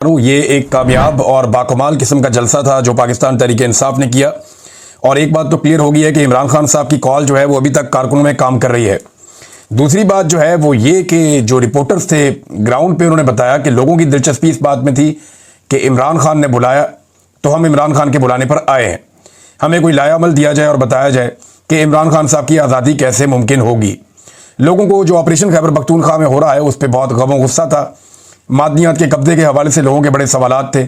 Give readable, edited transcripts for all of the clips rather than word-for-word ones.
ये एक कामयाब और बाकमाल किस्म का जलसा था जो पाकिस्तान तहरीक इंसाफ ने किया। और एक बात तो क्लियर हो गई है कि इमरान खान साहब की कॉल जो है वो अभी तक कारकुनों में काम कर रही है। दूसरी बात जो है वो ये कि जो रिपोर्टर्स थे ग्राउंड पे उन्होंने बताया कि लोगों की दिलचस्पी इस बात में थी कि इमरान खान ने बुलाया तो हम इमरान खान के बुलाने पर आए हैं, हमें कोई लायामल दिया जाए और बताया जाए कि इमरान खान साहब की आज़ादी कैसे मुमकिन होगी। लोगों को जो ऑपरेशन खैबर पख्तूनख्वा में हो रहा है उस पर बहुत गम और गुस्सा था। मादनियात के कब्जे के हवाले से लोगों के बड़े सवालात थे।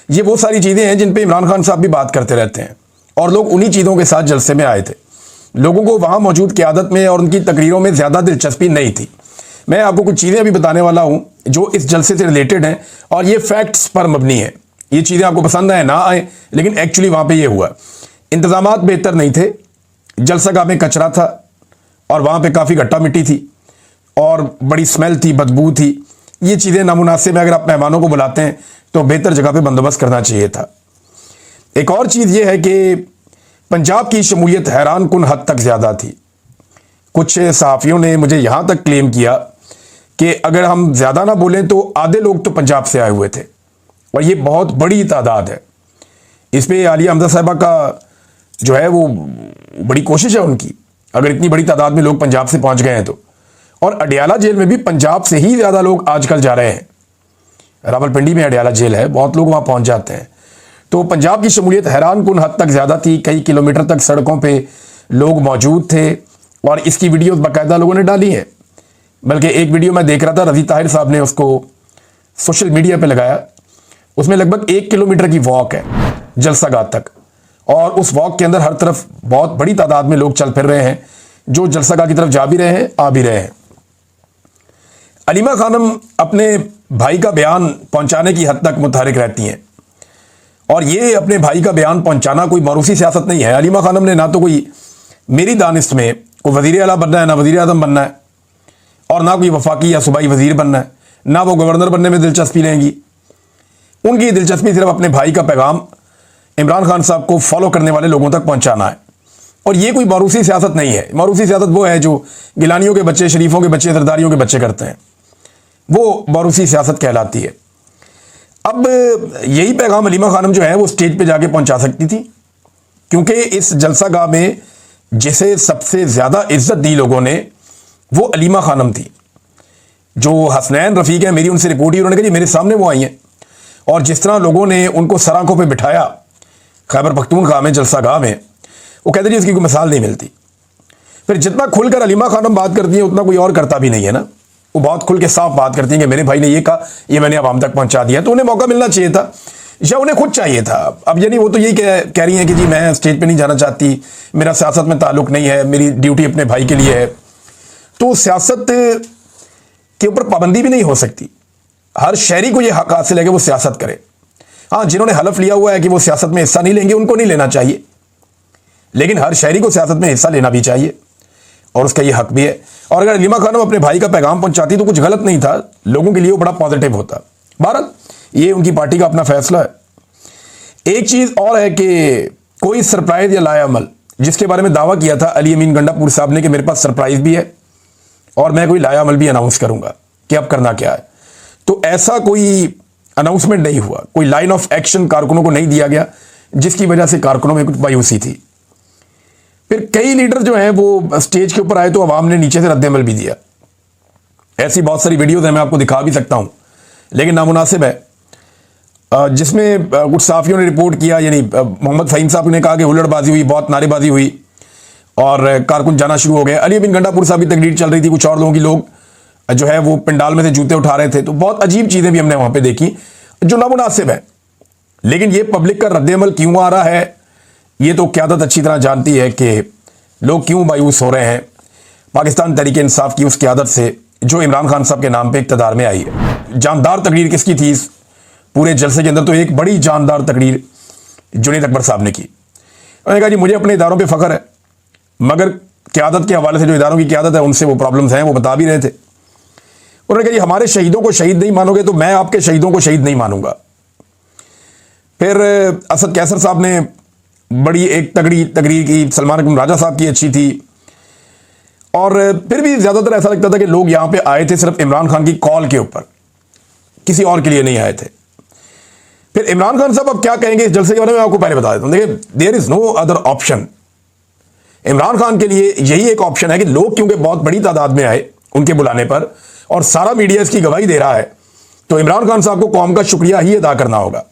ये वो सारी चीज़ें हैं जिन पे इमरान खान साहब भी बात करते रहते हैं और लोग उन्हीं चीज़ों के साथ जलसे में आए थे। लोगों को वहाँ मौजूद क़यादत में और उनकी तकरीरों में ज़्यादा दिलचस्पी नहीं थी। मैं आपको कुछ चीज़ें अभी बताने वाला हूँ जो इस जलसे से रिलेटेड हैं और ये फैक्ट्स पर मबनी है। ये चीज़ें आपको पसंद आए ना आए, लेकिन एक्चुअली वहाँ पर यह हुआ। इंतज़ामात बेहतर नहीं थे, जलसागाह में कचरा था और वहाँ पर काफ़ी गट्टा मिट्टी थी और बड़ी स्मेल थी, बदबू थी। ये चीज़ें नामुनासिब है। अगर आप मेहमानों को बुलाते हैं तो बेहतर जगह पे बंदोबस्त करना चाहिए था। एक और चीज़ ये है कि पंजाब की शमूलियत हैरान कुन हद तक ज़्यादा थी। कुछ सहाफ़ियों ने मुझे यहाँ तक क्लेम किया कि अगर हम ज़्यादा ना बोलें तो आधे लोग तो पंजाब से आए हुए थे और ये बहुत बड़ी तादाद है। इस पर आलिया हमजा साहिबा का जो है वो बड़ी कोशिश है उनकी, अगर इतनी बड़ी तादाद में लोग पंजाब से पहुँच गए हैं तो। और अडियाला जेल में भी पंजाब से ही ज़्यादा लोग आजकल जा रहे हैं। रावलपिंडी में अडियाला जेल है, बहुत लोग वहाँ पहुँच जाते हैं। तो पंजाब की शमूलियत हैरान कुन हद तक ज़्यादा थी। कई किलोमीटर तक सड़कों पे लोग मौजूद थे और इसकी वीडियोस बाकायदा लोगों ने डाली है। बल्कि एक वीडियो मैं देख रहा था, रज़ी ताहिर साहब ने उसको सोशल मीडिया पर लगाया। उसमें लगभग 1 किलोमीटर की वॉक है जलसागाह तक और उस वॉक के अंदर हर तरफ बहुत बड़ी तादाद में लोग चल फिर रहे हैं जो जलसागाह की तरफ जा भी रहे हैं, आ भी रहे हैं। अलीमा खानम अपने भाई का बयान पहुंचाने की हद तक मुतहरिक रहती हैं और ये अपने भाई का बयान पहुंचाना कोई मारूसी सियासत नहीं है। अलीमा खानम ने ना तो कोई मेरी दानिश में कोई वज़ीर आला बनना है, ना वज़ीर आज़म बनना है और ना कोई वफाकी या सूबाई वज़ीर बनना है, ना वो गवर्नर बनने में दिलचस्पी लेंगी। उनकी दिलचस्पी सिर्फ अपने भाई का पैगाम इमरान खान साहब को फॉलो करने वाले लोगों तक पहुँचाना है। और ये कोई मारूसी सियासत नहीं है। मारूसी सियासत वो है जो गिलानियों के बच्चे, शरीफों के बच्चे, सरदारियों के बच्चे करते हैं, वो मारूसी सियासत कहलाती है। अब यही पैगाम अलीमा खानम जो है वो स्टेज पे जाके पहुंचा सकती थी, क्योंकि इस जलसागाह में जिसे सबसे ज़्यादा इज्जत दी लोगों ने वो अलीमा खानम थी। जो हसनैन रफ़ीक है, मेरी उनसे रिपोर्ट ही, उन्होंने कहा जी मेरे सामने वो आई हैं और जिस तरह लोगों ने उनको सराखों पर बिठाया खैबर पख्तूनख्वा में जलसागाह में, वो कहते जी उसकी कोई मिसाल नहीं मिलती। फिर जितना खुलकर अलीमा खानम बात करती है उतना कोई और करता भी नहीं है ना। वो बहुत खुल के साफ बात करती हैं कि मेरे भाई ने ये कहा, ये मैंने आवाम तक पहुंचा दिया। तो उन्हें मौका मिलना चाहिए था या उन्हें खुद चाहिए था। अब यानी वो तो यही कह रही हैं कि जी मैं स्टेज पे नहीं जाना चाहती, मेरा सियासत में ताल्लुक नहीं है, मेरी ड्यूटी अपने भाई के लिए है। तो सियासत के ऊपर पाबंदी भी नहीं हो सकती। हर शहरी को ये हक हासिल है कि वो सियासत करे। हाँ, जिन्होंने हलफ लिया हुआ है कि वो सियासत में हिस्सा नहीं लेंगे उनको नहीं लेना चाहिए, लेकिन हर शहरी को सियासत में हिस्सा लेना भी चाहिए और उसका ये हक भी है। और अगर अलीमा खानम अपने भाई का पैगाम पहुंचाती तो कुछ गलत नहीं था, लोगों के लिए वो बड़ा पॉजिटिव होता। भारत ये उनकी पार्टी का अपना फैसला है। एक चीज़ और है कि कोई सरप्राइज या लायामल जिसके बारे में दावा किया था अली अमीन गंडापुर साहब ने कि मेरे पास सरप्राइज भी है और मैं कोई लायामल भी अनाउंस करूंगा कि अब करना क्या है, तो ऐसा कोई अनाउंसमेंट नहीं हुआ। कोई लाइन ऑफ एक्शन कारकुनों को नहीं दिया गया जिसकी वजह से कारकुनों में कुछ मायूसी थी। फिर कई लीडर जो हैं वो स्टेज के ऊपर आए तो अवाम ने नीचे से रद्द-ए-अमल भी दिया। ऐसी बहुत सारी वीडियोज़ हैं, मैं आपको दिखा भी सकता हूं, लेकिन नामुनासिब है। जिसमें कुछ सहाफ़ियों ने रिपोर्ट किया, यानी मोहम्मद फ़हीम साहब ने कहा कि हुल्लड़बाजी हुई, बहुत नारेबाजी हुई और कारकुन जाना शुरू हो गए। अली अमीन गंडापुर साहब की तकरीर चल रही थी, कुछ और लोगों की लोग जो है वो पंडाल में से जूते उठा रहे थे। तो बहुत अजीब चीज़ें भी हमने वहाँ पर देखी जो नामुनासिब है। लेकिन ये पब्लिक का रद्द-ए-अमल क्यों आ रहा है ये तो क़यादत अच्छी तरह जानती है कि लोग क्यों मायूस हो रहे हैं पाकिस्तान तहरीक इंसाफ की उस क़यादत से जो इमरान खान साहब के नाम पे इक़्तिदार में आई है। जानदार तकरीर किसकी थी इस पूरे जलसे के अंदर? तो एक बड़ी जानदार तकरीर जुनैद अकबर साहब ने की। उन्होंने कहा जी मुझे अपने इदारों पे फ़ख्र है, मगर क़यादत के हवाले से जो इदारों की क़यादत है उनसे वो प्रॉब्लम्स हैं, वो बता भी रहे थे। उन्होंने कहा जी हमारे शहीदों को शहीद नहीं मानोगे तो मैं आपके शहीदों को शहीद नहीं मानूंगा। फिर असद कैसर साहब ने बड़ी एक तगड़ी तकरीर की, सलमान अकरम राजा साहब की अच्छी थी। और फिर भी ज़्यादातर ऐसा लगता था कि लोग यहाँ पे आए थे सिर्फ इमरान खान की कॉल के ऊपर, किसी और के लिए नहीं आए थे। फिर इमरान खान साहब अब क्या कहेंगे इस जलसे के बारे में आपको पहले बता देता हूं। देखिए, there is no other option. Imran Khan के लिए यही एक ऑप्शन है कि लोग क्योंकि बहुत बड़ी तादाद में आए उनके बुलाने पर और सारा मीडिया इसकी गवाही दे रहा है, तो इमरान खान साहब को कौम का शुक्रिया ही अदा करना होगा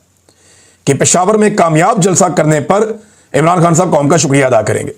कि पेशावर में कामयाब जलसा करने पर इमरान खान साहब कौम का शुक्रिया अदा करेंगे।